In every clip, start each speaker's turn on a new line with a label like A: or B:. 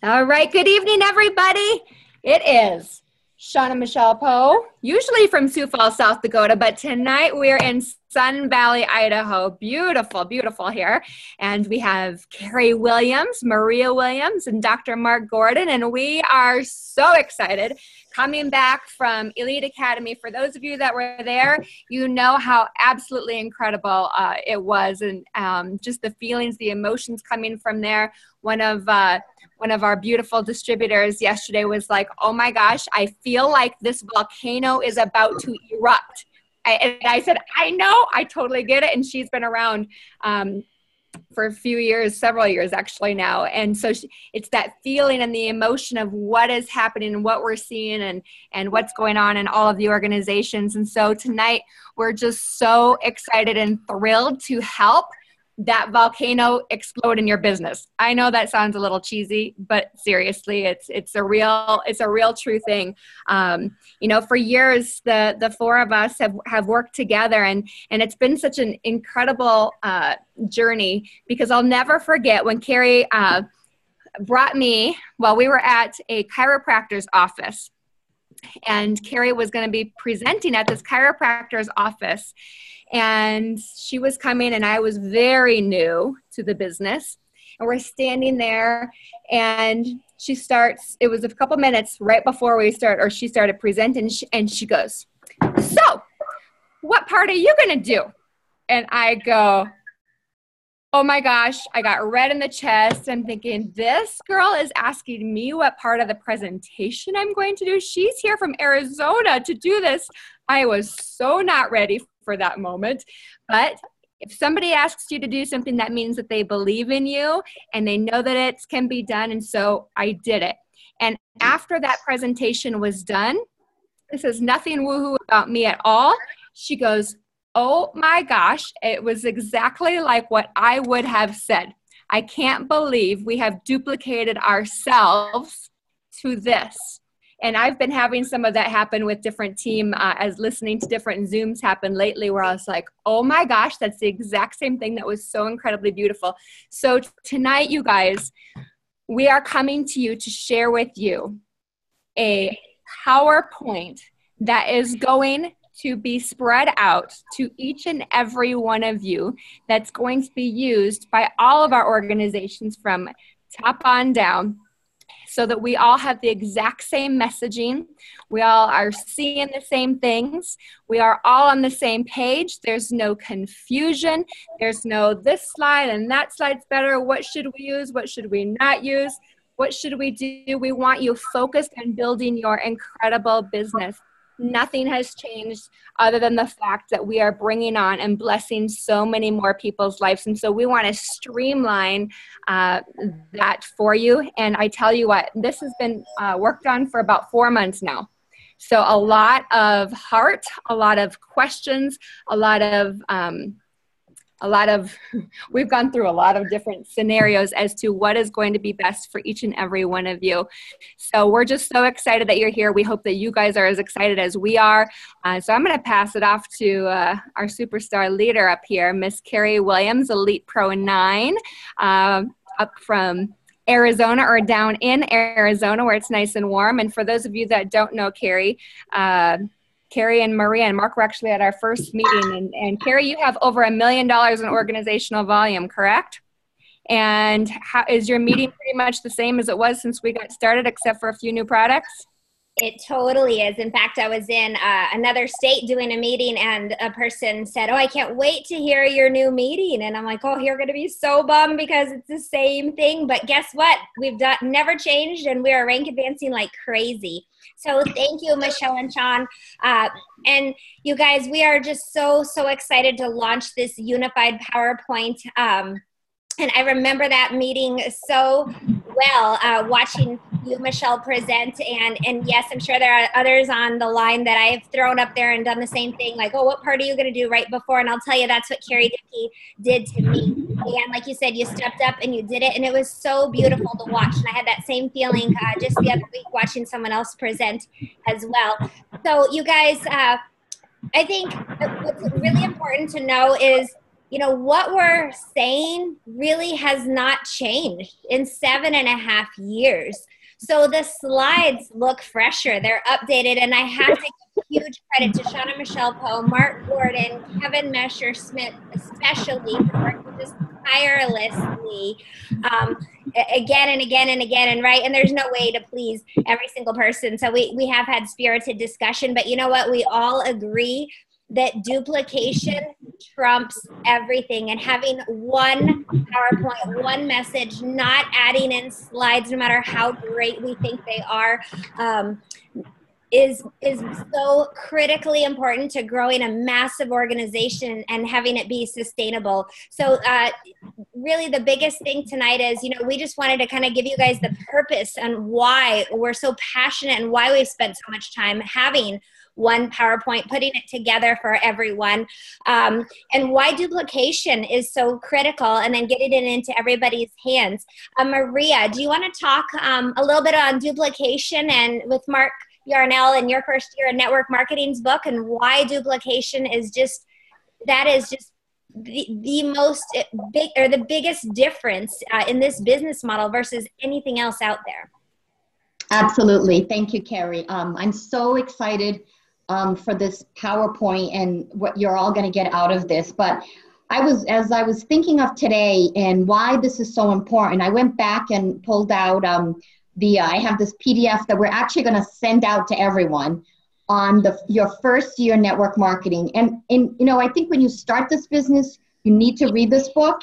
A: All right, good evening, everybody. It is Shawn and Michelle Poe, usually from Sioux Falls, South Dakota, but tonight we're in Sun Valley, Idaho. Beautiful, beautiful here. And we have Carrie Williams, Maria Williams, and Dr. Mark Gordon, and we are so excited coming back from Elite Academy. For those of you that were there, you know how absolutely incredible it was, and just the feelings, the emotions coming from there. One of our beautiful distributors yesterday was like, oh my gosh, I feel like this volcano is about to erupt. And I said, I know, I totally get it. And she's been around for a few years, several years actually now. And so it's that feeling and the emotion of what is happening and what we're seeing and what's going on in all of the organizations. And so tonight we're just so excited and thrilled to help that volcano explode in your business. I know that sounds a little cheesy, but seriously, it's a real true thing. You know, for years, the four of us have worked together, and it's been such an incredible journey, because I'll never forget when Carrie brought me while we were at a chiropractor's office, and Carrie was going to be presenting at this chiropractor's office. And she was coming, and I was very new to the business. And we're standing there, and she starts, it was a couple minutes right before she started presenting, and she goes, so what part are you going to do? And I go, oh my gosh, I got red in the chest. I'm thinking, this girl is asking me what part of the presentation I'm going to do. She's here from Arizona to do this. I was so not ready for that moment. But if somebody asks you to do something, that means that they believe in you and they know that it can be done. And so I did it. And after that presentation was done, this is nothing woohoo about me at all. She goes, oh my gosh, it was exactly like what I would have said. I can't believe we have duplicated ourselves to this. And I've been having some of that happen with different team as listening to different Zooms happen lately, where I was like, oh my gosh, that's the exact same thing that was so incredibly beautiful. So tonight, you guys, we are coming to you to share with you a PowerPoint that is going to be spread out to each and every one of you, that's going to be used by all of our organizations from top on down, so that we all have the exact same messaging. We all are seeing the same things. We are all on the same page. There's no confusion. There's no this slide and that slide's better. What should we use? What should we not use? What should we do? We want you focused on building your incredible business. Nothing has changed other than the fact that we are bringing on and blessing so many more people's lives. And so we want to streamline that for you. And I tell you what, this has been worked on for about 4 months now. So a lot of heart, a lot of questions, we've gone through a lot of different scenarios as to what is going to be best for each and every one of you. So we're just so excited that you're here. We hope that you guys are as excited as we are. So I'm going to pass it off to our superstar leader up here, Miss Carrie Williams, Elite Pro 9, up from Arizona, or down in Arizona where it's nice and warm. And for those of you that don't know Carrie, Carrie and Maria and Mark were actually at our first meeting. And Carrie, you have over $1 million in organizational volume, correct? And how is your meeting pretty much the same as it was since we got started, except for a few new products?
B: It totally is. In fact, I was in another state doing a meeting, and a person said, oh, I can't wait to hear your new meeting. And I'm like, oh, you're going to be so bummed because it's the same thing. But guess what? We've never changed, and we are rank advancing like crazy. So thank you, Michelle and Shawn. And you guys, we are just so excited to launch this unified PowerPoint. And I remember that meeting so well, watching you, Michelle, present. And yes, I'm sure there are others on the line that I've thrown up there and done the same thing, like, oh, what part are you going to do right before? And I'll tell you, that's what Carrie Dickey did to me. And like you said, you stepped up and you did it. And it was so beautiful to watch. And I had that same feeling just the other week watching someone else present as well. So you guys, I think what's really important to know is what we're saying really has not changed in 7.5 years. So the slides look fresher, they're updated, and I have to give huge credit to Shawn and Michelle Poe, Mark Gordon, Kevin Mesher-Smith, especially for working just tirelessly again and again and again, and right, and there's no way to please every single person. So we have had spirited discussion, but you know what? We all agree that duplication trumps everything, and having one PowerPoint, one message, not adding in slides, no matter how great we think they are, is so critically important to growing a massive organization and having it be sustainable. So really the biggest thing tonight is, we just wanted to kind of give you guys the purpose and why we're so passionate and why we've spent so much time having one PowerPoint, putting it together for everyone, and why duplication is so critical, and then getting it into everybody's hands. Maria, do you want to talk a little bit on duplication and with Mark Yarnell in your first year in network marketing's book, and why duplication is just the most big, or the biggest difference in this business model versus anything else out there?
C: Absolutely. Thank you, Carrie. I'm so excited for this PowerPoint and what you're all going to get out of this. But as I was thinking of today and why this is so important, I went back and pulled out I have this PDF that we're actually going to send out to everyone on your first year network marketing. And I think when you start this business, you need to read this book.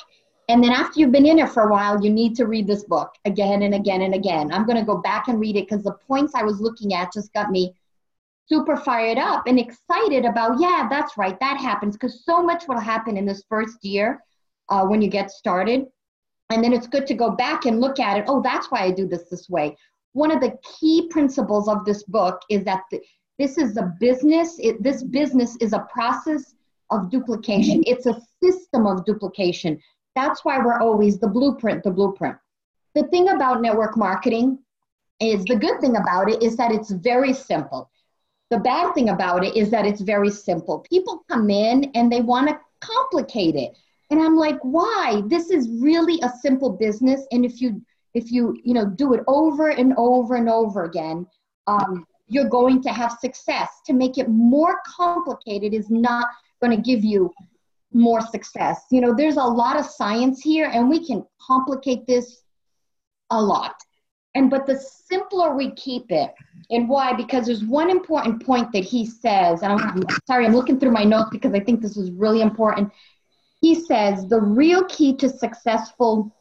C: And then after you've been in it for a while, you need to read this book again and again and again. I'm going to go back and read it because the points I was looking at just got me super fired up and excited about, yeah, that's right, that happens, because so much will happen in this first year when you get started. And then it's good to go back and look at it. Oh, that's why I do this way. One of the key principles of this book is that this is a business. This business is a process of duplication. It's a system of duplication. That's why we're always the blueprint. The thing about network marketing is, the good thing about it is that it's very simple. The bad thing about it is that it's very simple. People come in and they want to complicate it. And I'm like, why? This is really a simple business. And if you do it over and over and over again, you're going to have success. To make it more complicated is not going to give you more success. There's a lot of science here, and we can complicate this a lot. But the simpler we keep it, and why? Because there's one important point that he says, and I'm sorry, I'm looking through my notes because I think this is really important. He says the real key to successful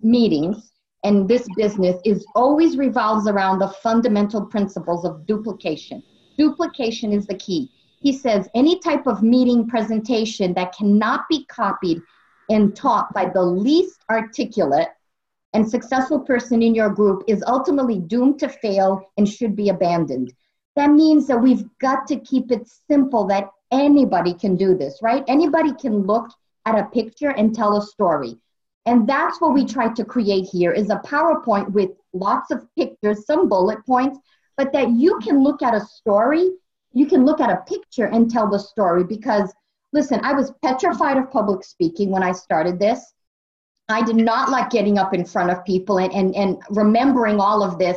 C: meetings in this business is always revolves around the fundamental principles of duplication. Duplication is the key. He says any type of meeting presentation that cannot be copied and taught by the least articulate and successful person in your group is ultimately doomed to fail and should be abandoned. That means that we've got to keep it simple, that anybody can do this, right? Anybody can look at a picture and tell a story. And that's what we try to create here, is a PowerPoint with lots of pictures, some bullet points, but that you can look at a story, you can look at a picture and tell the story. Because listen, I was petrified of public speaking when I started this. I did not like getting up in front of people and remembering all of this,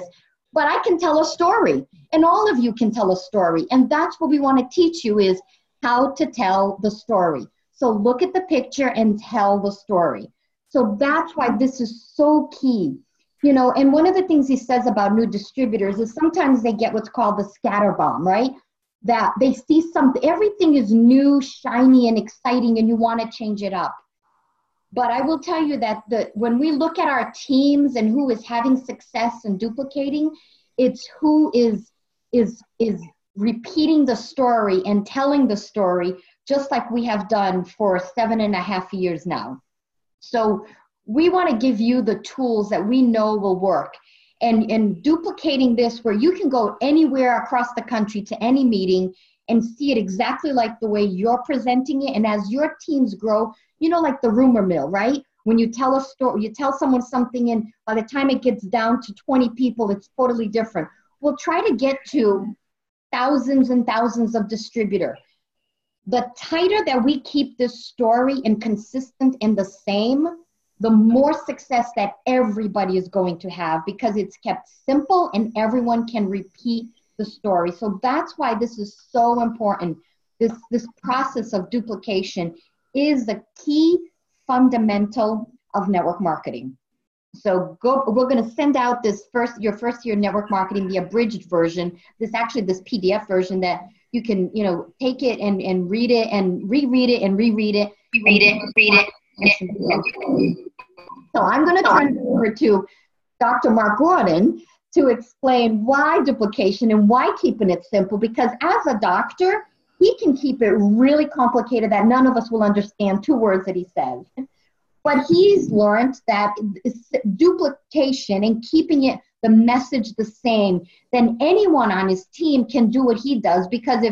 C: but I can tell a story, and all of you can tell a story. And that's what we want to teach you, is how to tell the story. So look at the picture and tell the story. So that's why this is so key. And one of the things he says about new distributors is sometimes they get what's called the scatter bomb, right? That they see something, everything is new, shiny, and exciting, and you want to change it up. But I will tell you that when we look at our teams and who is having success and duplicating, it's who is repeating the story and telling the story, just like we have done for 7.5 years now. So we want to give you the tools that we know will work. And duplicating this, where you can go anywhere across the country to any meeting and see it exactly like the way you're presenting it. And as your teams grow, like the rumor mill, right? When you tell a story, you tell someone something, and by the time it gets down to 20 people, it's totally different. We'll try to get to thousands and thousands of distributors. the tighter that we keep this story and consistent and the same, the more success that everybody is going to have, because it's kept simple and everyone can repeat the story. So that's why this is so important. This process of duplication is the key fundamental of network marketing. So we're going to send out your first year network marketing, the abridged version, this PDF version that you can, take it and read it and reread it and reread it. So I'm going to turn it over to Dr. Mark Gordon to explain why duplication and why keeping it simple, because as a doctor, he can keep it really complicated that none of us will understand 2 words that he says. But he's learned that duplication and keeping the message the same, then anyone on his team can do what he does, because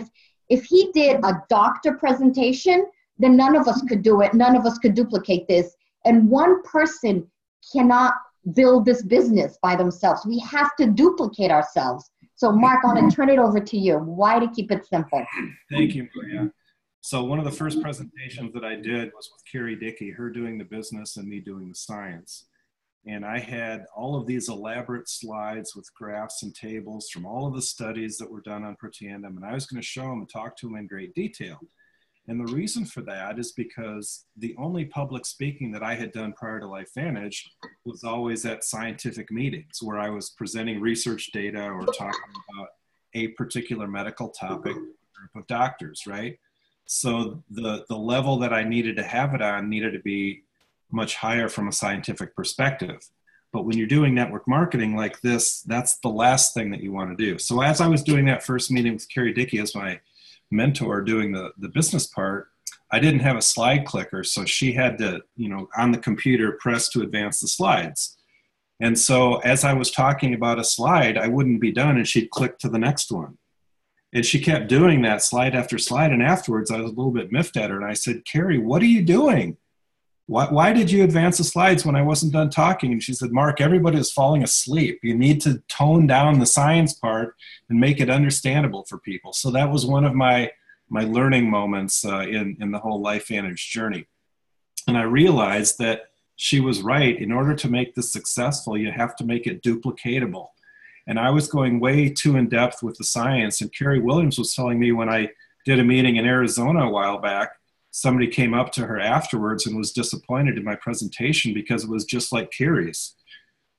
C: if he did a doctor presentation, then none of us could do it. None of us could duplicate this. And one person cannot build this business by themselves. We have to duplicate ourselves. So Mark, I want to turn it over to you. Why to keep it simple?
D: Thank you, Maria. So one of the first presentations that I did was with Carrie Dickey, her doing the business and me doing the science. And I had all of these elaborate slides with graphs and tables from all of the studies that were done on Proteandum. And I was going to show them and talk to them in great detail. And the reason for that is because the only public speaking that I had done prior to Lifevantage was always at scientific meetings where I was presenting research data or talking about a particular medical topic with a group of doctors, right? So the level that I needed to have it on needed to be much higher from a scientific perspective. But when you're doing network marketing like this, that's the last thing that you want to do. So as I was doing that first meeting with Carrie Dickey as my mentor doing the business part, I didn't have a slide clicker. So she had to, on the computer, press to advance the slides. And so as I was talking about a slide, I wouldn't be done and she'd click to the next one. And she kept doing that slide after slide. And afterwards, I was a little bit miffed at her. And I said, Carrie, what are you doing? Why did you advance the slides when I wasn't done talking? And she said, Mark, everybody is falling asleep. You need to tone down the science part and make it understandable for people. So that was one of my learning moments in the whole Lifevantage journey. And I realized that she was right. In order to make this successful, you have to make it duplicatable. And I was going way too in depth with the science. And Carrie Williams was telling me when I did a meeting in Arizona a while back, somebody came up to her afterwards and was disappointed in my presentation because it was just like Carrie's.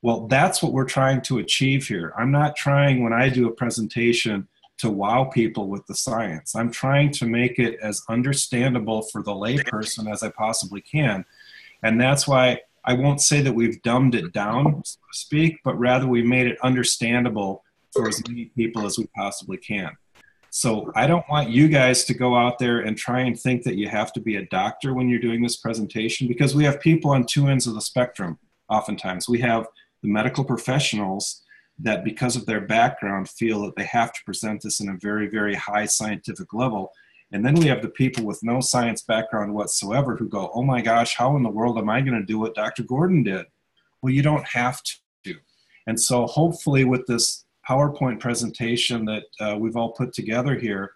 D: Well, that's what we're trying to achieve here. I'm not trying, when I do a presentation, to wow people with the science. I'm trying to make it as understandable for the layperson as I possibly can. And that's why I won't say that we've dumbed it down, so to speak, but rather we made it understandable for as many people as we possibly can. So I don't want you guys to go out there and try and think that you have to be a doctor when you're doing this presentation, because we have people on 2 ends of the spectrum. Oftentimes we have the medical professionals that, because of their background, feel that they have to present this in a very, very high scientific level. And then we have the people with no science background whatsoever who go, oh my gosh, how in the world am I going to do what Dr. Gordon did? Well, you don't have to. And so hopefully with this PowerPoint presentation that we've all put together here,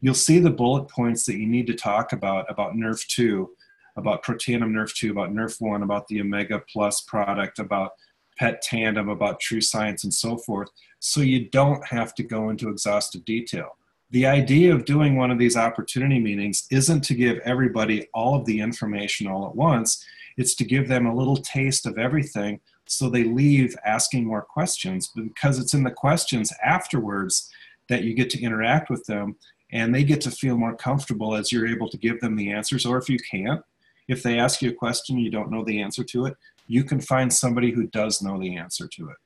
D: you'll see the bullet points that you need to talk about NERV2, about Proteandum NERV2, about NERV1, about the Omega Plus product, about Pet Tandem, about True Science, and so forth, so you don't have to go into exhaustive detail. The idea of doing one of these opportunity meetings isn't to give everybody all of the information all at once. It's to give them a little taste of everything so they leave asking more questions, because it's in the questions afterwards that you get to interact with them and they get to feel more comfortable as you're able to give them the answers. Or if you can't, if they ask you a question, you don't know the answer to it, you can find somebody who does know the answer to it.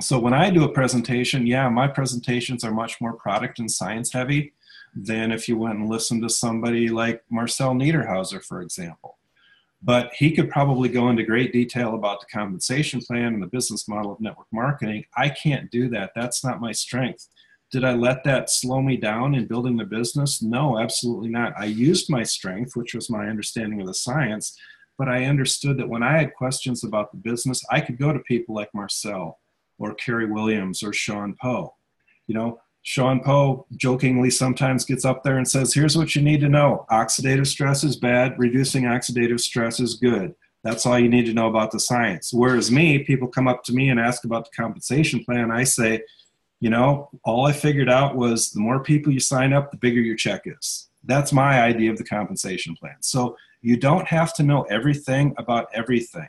D: So when I do a presentation, yeah, my presentations are much more product and science heavy than if you went and listened to somebody like Marcel Niederhauser, for example. But he could probably go into great detail about the compensation plan and the business model of network marketing. I can't do that. That's not my strength. Did I let that slow me down in building the business? No, absolutely not. I used my strength, which was my understanding of the science, but I understood that when I had questions about the business, I could go to people like Marcel or Carrie Williams or Shawn Poe. You know, Shawn Poe jokingly sometimes gets up there and says, here's what you need to know. Oxidative stress is bad. Reducing oxidative stress is good. That's all you need to know about the science. Whereas me, people come up to me and ask about the compensation plan. I say, you know, all I figured out was the more people you sign up, the bigger your check is. That's my idea of the compensation plan. So you don't have to know everything about everything.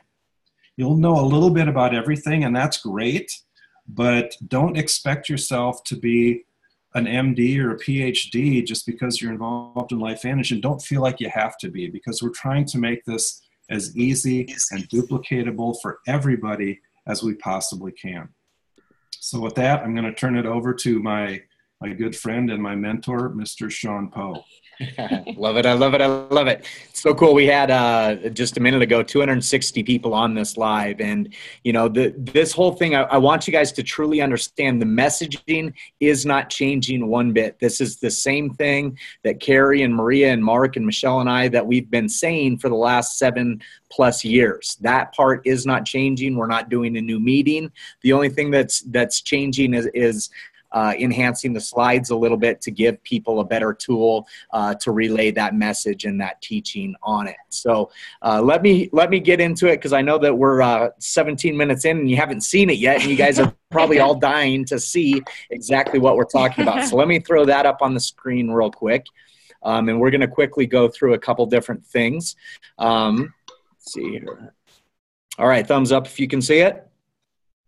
D: You'll know a little bit about everything, and that's great, but don't expect yourself to be an MD or a PhD just because you're involved in Lifevantage, and don't feel like you have to be, because we're trying to make this as easy and duplicatable for everybody as we possibly can. So with that, I'm going to turn it over to my good friend and my mentor, Mr. Shawn Poe.
E: Love it. I love it. I love it. So cool. We had just a minute ago 260 people on this live, and you know, this whole thing, I want you guys to truly understand the messaging is not changing one bit. This is the same thing that Carrie and Maria and Mark and Michelle and I that we've been saying for the last 7+ years. That part is not changing. We're not doing a new meeting. The only thing that's changing is enhancing the slides a little bit to give people a better tool to relay that message and that teaching on it. So let me get into it, because I know that we're 17 minutes in and you haven't seen it yet, and you guys are probably all dying to see exactly what we're talking about. So let me throw that up on the screen real quick, and we're going to quickly go through a couple different things. Let's see here. All right, thumbs up if you can see it.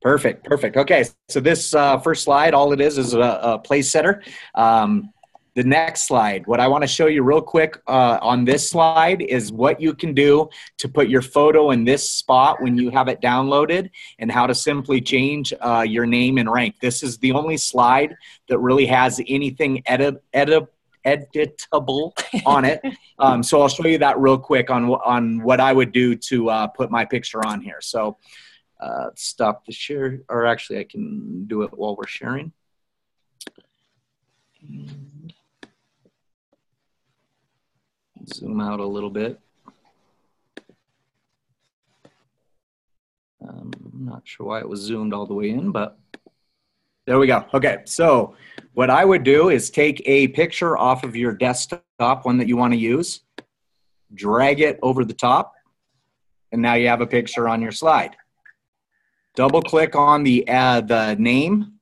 E: Perfect, perfect. Okay, so this first slide, all it is a place setter. The next slide, what I want to show you real quick on this slide is what you can do to put your photo in this spot when you have it downloaded, and how to simply change your name and rank. This is the only slide that really has anything editable on it. So I'll show you that real quick on what I would do to put my picture on here. So stop the share, or actually I can do it while we're sharing. And zoom out a little bit. I'm not sure why it was zoomed all the way in, but there we go. Okay, so what I would do is take a picture off of your desktop, one that you want to use, drag it over the top, and now you have a picture on your slide. Double click on the name,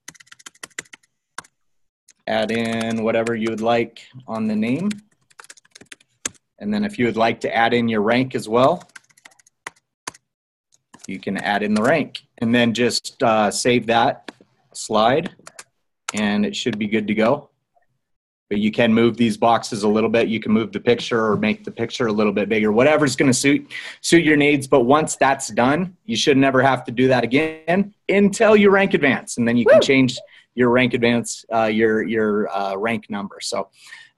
E: add in whatever you would like on the name. And then if you would like to add in your rank as well, you can add in the rank. And then just save that slide, and it should be good to go. But you can move these boxes a little bit. You can move the picture or make the picture a little bit bigger, whatever's going to suit your needs. But once that's done, you should never have to do that again until you rank advance. And then you can change your rank advance, your rank number. So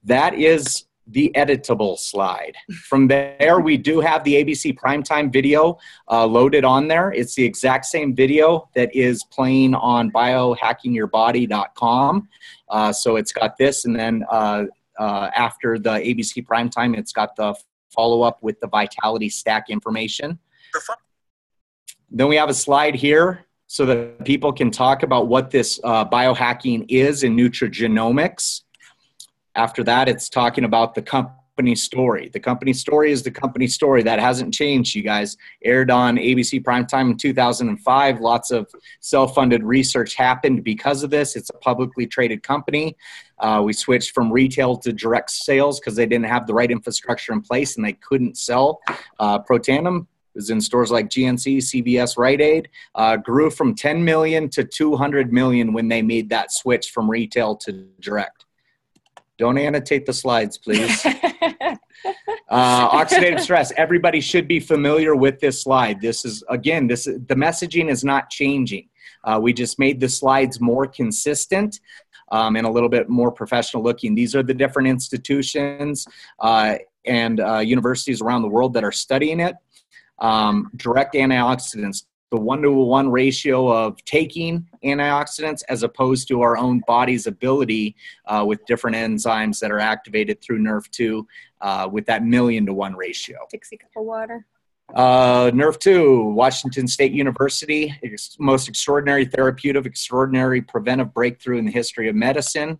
E: that is the editable slide. From there, we do have the ABC Primetime video loaded on there. It's the exact same video that is playing on biohackingyourbody.com. So it's got this, and then after the ABC Primetime, it's got the follow-up with the Vitality Stack information. Then we have a slide here so that people can talk about what this biohacking is in nutragenomics. After that, it's talking about the company story. The company story is the company story. That hasn't changed, you guys. Aired on ABC Primetime in 2005. Lots of self-funded research happened because of this. It's a publicly traded company. We switched from retail to direct sales because they didn't have the right infrastructure in place and they couldn't sell Protandim. It was in stores like GNC, CVS, Rite Aid. Grew from 10 million to 200 million when they made that switch from retail to direct. Don't annotate the slides, please. Oxidative stress. Everybody should be familiar with this slide. This is, again, the messaging is not changing. We just made the slides more consistent and a little bit more professional looking. These are the different institutions and universities around the world that are studying it. Direct antioxidants. The 1-to-1 ratio of taking antioxidants as opposed to our own body's ability with different enzymes that are activated through NRF2 with that 1,000,000-to-1 ratio.
A: Dixie cup of water.
E: NRF2, Washington State University, most extraordinary therapeutic, extraordinary preventive breakthrough in the history of medicine.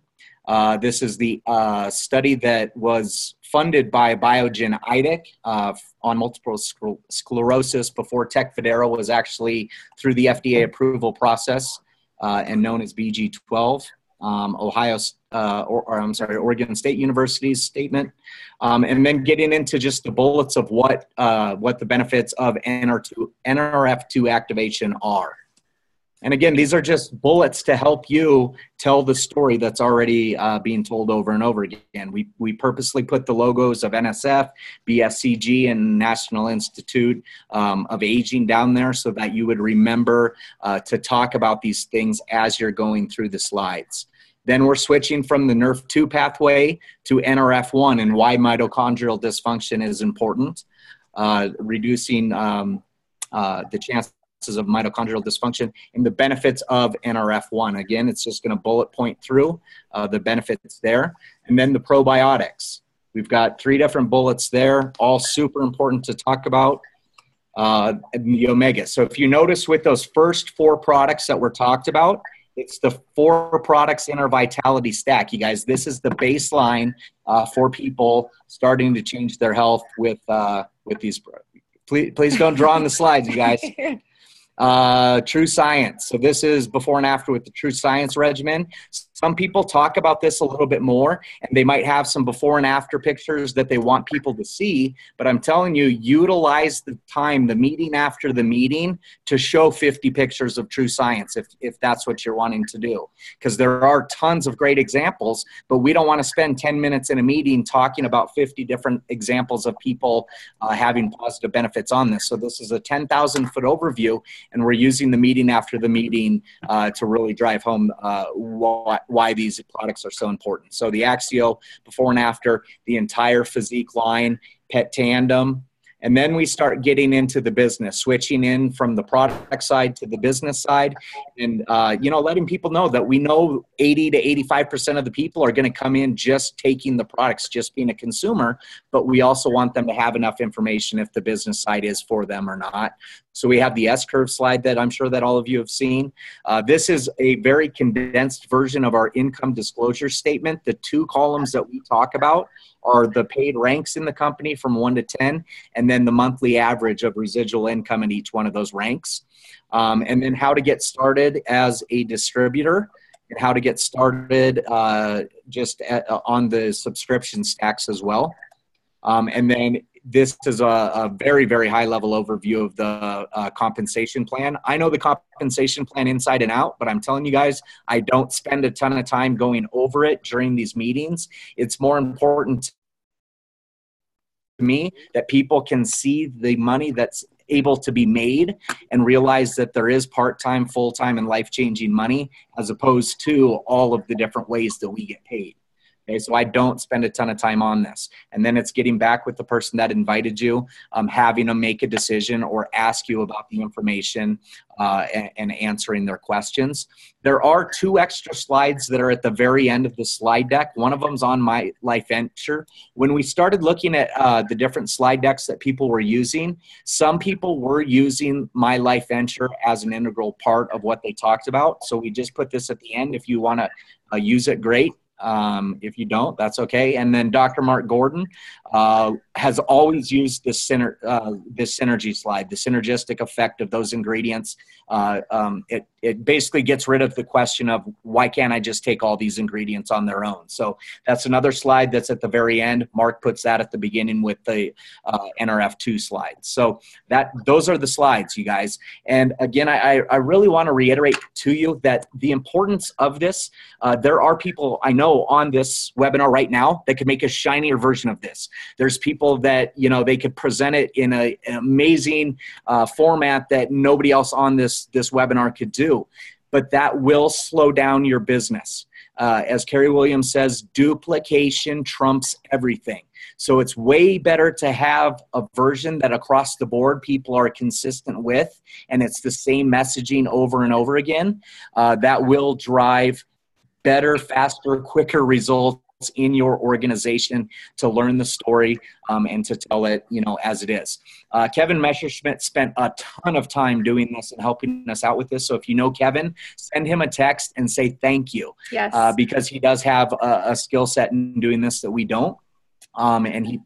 E: This is the study that was funded by Biogen on multiple sclerosis before Tecfidera was actually through the FDA approval process and known as BG12. Oregon State University's statement, and then getting into just the bullets of what the benefits of NRF2 activation are. And again, these are just bullets to help you tell the story that's already being told over and over again. We purposely put the logos of NSF, BSCG, and National Institute of Aging down there so that you would remember to talk about these things as you're going through the slides. Then we're switching from the NRF2 pathway to NRF1 and why mitochondrial dysfunction is important, reducing the chances of mitochondrial dysfunction and the benefits of NRF1. Again, it's just going to bullet point through the benefits there. And then the probiotics. We've got 3 different bullets there, all super important to talk about. The omega. So if you notice with those first 4 products that were talked about, it's the 4 products in our vitality stack. You guys, this is the baseline for people starting to change their health with these. Please don't draw on the slides, you guys. True Science. So this is before and after with the True Science regimen. Some people talk about this a little bit more, and they might have some before and after pictures that they want people to see. But I'm telling you, utilize the time, the meeting after the meeting, to show 50 pictures of True Science if that's what you're wanting to do. Because there are tons of great examples, but we don't want to spend 10 minutes in a meeting talking about 50 different examples of people having positive benefits on this. So this is a 10,000-foot overview, and we're using the meeting after the meeting to really drive home why these products are so important. So the Axio before and after, the entire physique line, Pet Tandem, and then we start getting into the business, switching in from the product side to the business side, and letting people know that we know 80 to 85% of the people are going to come in just taking the products, just being a consumer, but we also want them to have enough information if the business side is for them or not. So we have the S-curve slide that I'm sure that all of you have seen. This is a very condensed version of our income disclosure statement. The 2 columns that we talk about are the paid ranks in the company from 1 to 10, and then the monthly average of residual income in each one of those ranks. And then how to get started as a distributor and how to get started on the subscription stacks as well. And then this is a very, very high level overview of the compensation plan. I know the compensation plan inside and out, but I'm telling you guys, I don't spend a ton of time going over it during these meetings. It's more important to me that people can see the money that's able to be made and realize that there is part-time, full-time, and life-changing money as opposed to all of the different ways that we get paid. Okay, so I don't spend a ton of time on this. And then it's getting back with the person that invited you, having them make a decision or ask you about the information and answering their questions. There are 2 extra slides that are at the very end of the slide deck. One of them's on my Lifevantage. When we started looking at the different slide decks that people were using, some people were using my Lifevantage as an integral part of what they talked about. So we just put this at the end. If you want to use it, great. If you don't, that's okay. And then Dr. Mark Gordon has always used this synergy slide, the synergistic effect of those ingredients. It basically gets rid of the question of why can't I just take all these ingredients on their own? So that's another slide that's at the very end. Mark puts that at the beginning with the NRF2 slide. So those are the slides, you guys. And again, I really want to reiterate to you that the importance of this, there are people I know on this webinar right now that could make a shinier version of this. There's people that, they could present it in an amazing format that nobody else on this webinar could do. But that will slow down your business. As Carrie Williams says, duplication trumps everything. So it's way better to have a version that across the board people are consistent with, and it's the same messaging over and over again. That will drive better, faster, quicker results in your organization to learn the story and to tell it, as it is. Kevin Messerschmidt spent a ton of time doing this and helping us out with this. So if you know Kevin, send him a text and say thank you.
A: Yes.
E: Because he does have a skill set in doing this that we don't. And he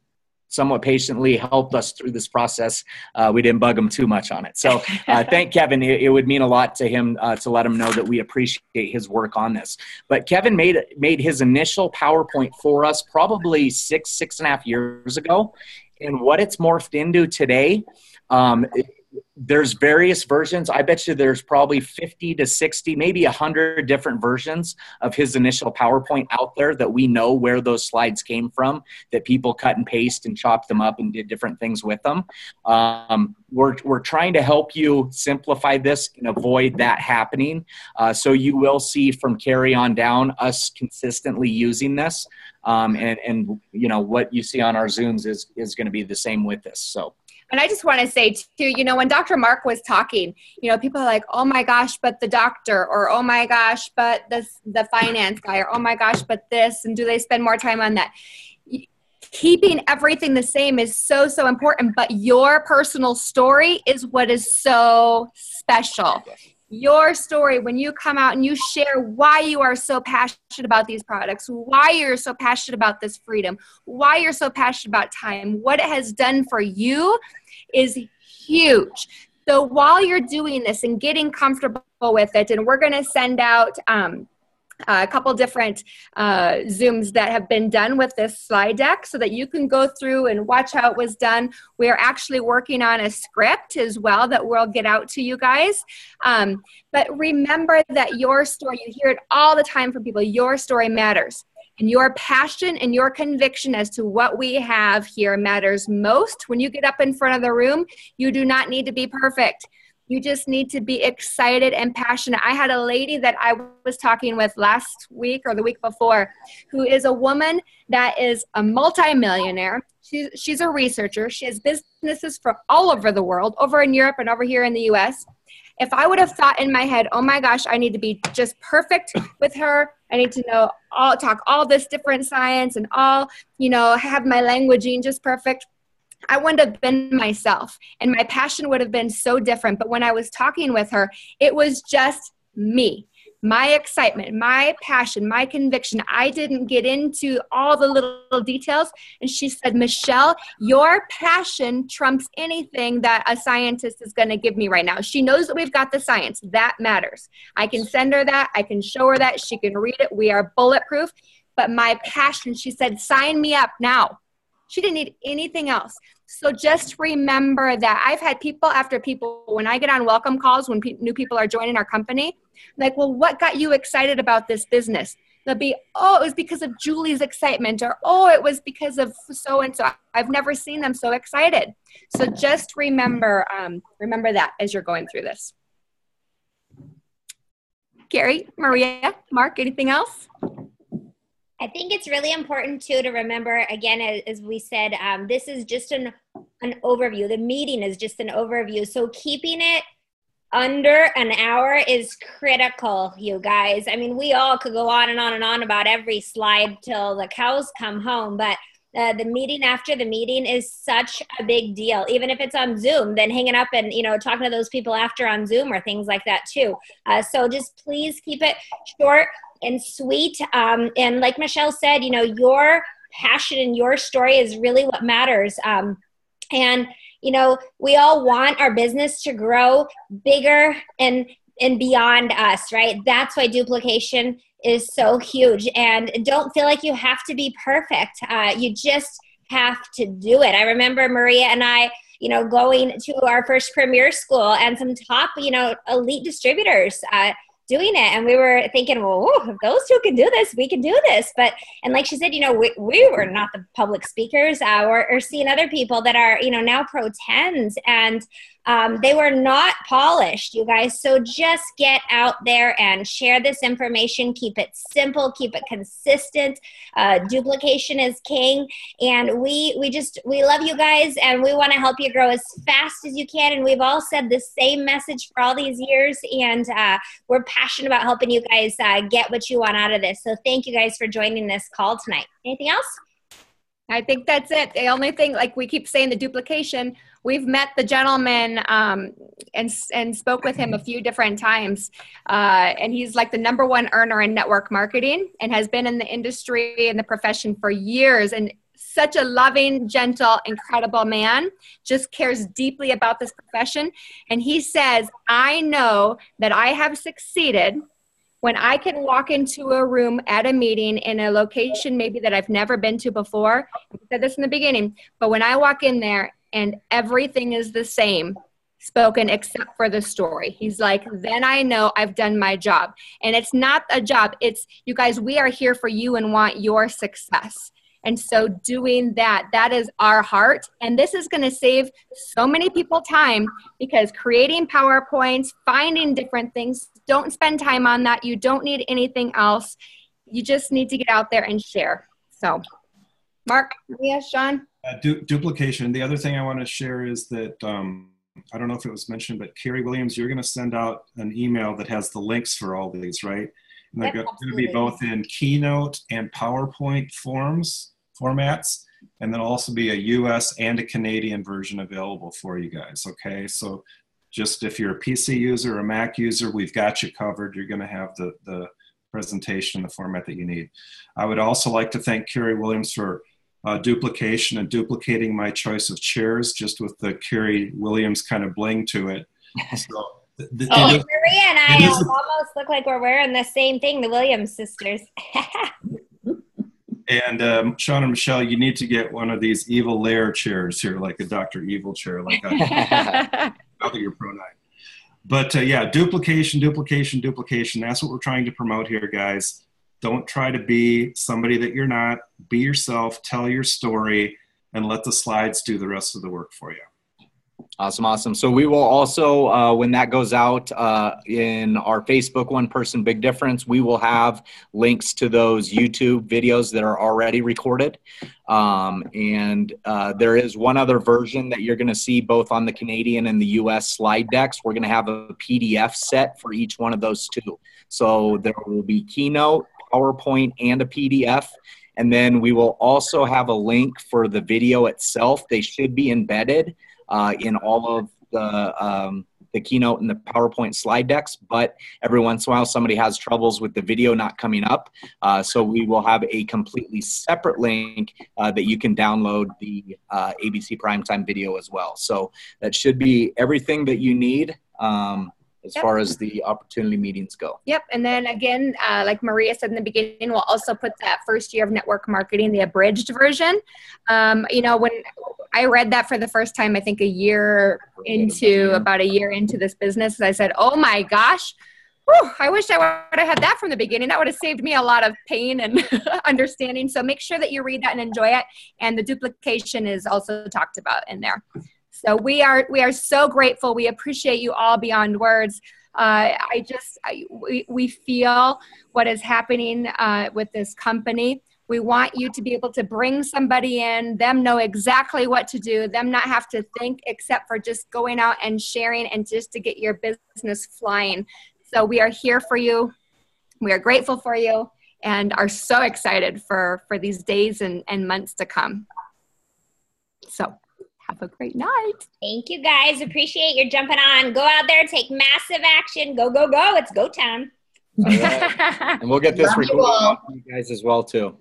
E: somewhat patiently helped us through this process. We didn't bug him too much on it. So thank Kevin. It would mean a lot to him to let him know that we appreciate his work on this. But Kevin made his initial PowerPoint for us probably 6.5 years ago. And what it's morphed into today, there's various versions. I bet you there's probably 50 to 60, maybe 100 different versions of his initial PowerPoint out there that we know where those slides came from, that people cut and paste and chopped them up and did different things with them. We're trying to help you simplify this and avoid that happening. So you will see from Carrie on down us consistently using this. And what you see on our Zooms is going to be the same with this. So.
A: And I just want to say too, when Dr. Mark was talking, people are like, oh my gosh, but the doctor, or oh my gosh, but the finance guy, or oh my gosh, but this, and do they spend more time on that? Keeping everything the same is so, so important, but your personal story is what is so special. Your story, when you come out and you share why you are so passionate about these products, why you're so passionate about this freedom, why you're so passionate about time, what it has done for you is huge. So while you're doing this and getting comfortable with it, and we're going to send out a couple different Zooms that have been done with this slide deck so that you can go through and watch how it was done. We're actually working on a script as well that we'll get out to you guys. But remember that your story, you hear it all the time from people, your story matters. And your passion and your conviction as to what we have here matters most. When you get up in front of the room, you do not need to be perfect. You just need to be excited and passionate. I had a lady that I was talking with last week or the week before who is a woman that is a multimillionaire. She's a researcher. She has businesses from all over the world, over in Europe and over here in the US. If I would have thought in my head, oh my gosh, I need to be just perfect with her. I need to talk all this different science and have my languaging just perfect. I wouldn't have been myself, and my passion would have been so different. But when I was talking with her, it was just me, my excitement, my passion, my conviction. I didn't get into all the little details. And she said, Michelle, your passion trumps anything that a scientist is going to give me right now. She knows that we've got the science. That matters. I can send her that. I can show her that. She can read it. We are bulletproof. But my passion, she said, sign me up now. She didn't need anything else. So just remember that. I've had people after people, when I get on welcome calls, when new people are joining our company, like, well, what got you excited about this business? They'll be, oh, it was because of Julie's excitement, or, oh, it was because of so-and-so. I've never seen them so excited. So just remember that as you're going through this. Gary, Maria, Mark, anything else?
B: I think it's really important too to remember, again, as we said, this is just an overview. The meeting is just an overview. So keeping it under an hour is critical, you guys. I mean, we all could go on and on and on about every slide till the cows come home, but the meeting after the meeting is such a big deal. Even if it's on Zoom, then hanging up and, talking to those people after on Zoom or things like that too. So just please keep it short and sweet. And like Michelle said, your passion and your story is really what matters. And we all want our business to grow bigger and beyond us, right? That's why duplication is so huge. And don't feel like you have to be perfect. You just have to do it. I remember Maria and I, going to our first premier school and some top, elite distributors, doing it. And we were thinking, well, if those two can do this, we can do this. And like she said, we were not the public speakers, or seeing other people that are, now pro 10s. And They were not polished, you guys. So just get out there and share this information. Keep it simple, keep it consistent. Duplication is king. And we love you guys, and we want to help you grow as fast as you can. And we've all said the same message for all these years. And we're passionate about helping you guys get what you want out of this. So thank you guys for joining this call tonight. Anything else?
A: I think that's it. The only thing, like we keep saying, the duplication, we've met the gentleman and spoke with him a few different times. And he's like the #1 earner in network marketing and has been in the industry and the profession for years. And such a loving, gentle, incredible man, just cares deeply about this profession. And he says, I know that I have succeeded when I can walk into a room at a meeting in a location maybe that I've never been to before. I said this in the beginning, but when I walk in there and everything is the same spoken except for the story, he's like, then I know I've done my job. And it's not a job. It's, you guys, we are here for you and want your success. And so doing that, that is our heart. And this is going to save so many people time, because creating PowerPoints, finding different things, don't spend time on that. You don't need anything else. You just need to get out there and share. So Mark, Maria, Shawn?
D: Duplication. The other thing I want to share is that, I don't know if it was mentioned, but Carrie Williams, you're going to send out an email that has the links for all these, right? And they're going to be both in Keynote and PowerPoint formats, and then also be a US and a Canadian version available for you guys, okay? So just if you're a PC user or a Mac user, we've got you covered. You're gonna have the presentation, the format that you need. I would also like to thank Carrie Williams for duplication and duplicating my choice of chairs, just with the Carrie Williams kind of bling to it. So,
B: Maria and I almost look like we're wearing the same thing, the Williams sisters.
D: And Shawn and Michelle, you need to get one of these evil lair chairs here, like a Dr. Evil chair, like I now that you're pro-9. But yeah, duplication. That's what we're trying to promote here, guys. Don't try to be somebody that you're not. Be yourself, tell your story, and let the slides do the rest of the work for you.
E: Awesome. So we will also, when that goes out in our Facebook One Person Big Difference, we will have links to those YouTube videos that are already recorded. And there is one other version that you're going to see both on the Canadian and the US slide decks. We're going to have a PDF set for each one of those two. So there will be Keynote, PowerPoint, and a PDF. And then we will also have a link for the video itself. They should be embedded in all of the Keynote and the PowerPoint slide decks, but every once in a while somebody has troubles with the video not coming up. So we will have a completely separate link that you can download the ABC Primetime video as well. So that should be everything that you need as far as the opportunity meetings go.
A: Yep. And then again, like Maria said in the beginning, we'll also put that first year of network marketing, the abridged version. You know, when I read that for the first time, I think about a year into this business, I said, oh my gosh, whew, I wish I would have had that from the beginning. That would have saved me a lot of pain and understanding. So make sure that you read that and enjoy it. And the duplication is also talked about in there. So we are so grateful. We appreciate you all beyond words. We feel what is happening with this company. We want you to be able to bring somebody in, them know exactly what to do, them not have to think except for just going out and sharing and just to get your business flying. So we are here for you. We are grateful for you and are so excited for these days and months to come. So have a great night.
B: Thank you, guys. Appreciate your jumping on. Go out there, take massive action. Go, go, go. It's go time.
E: All right. And we'll get this recorded for you guys as well, too.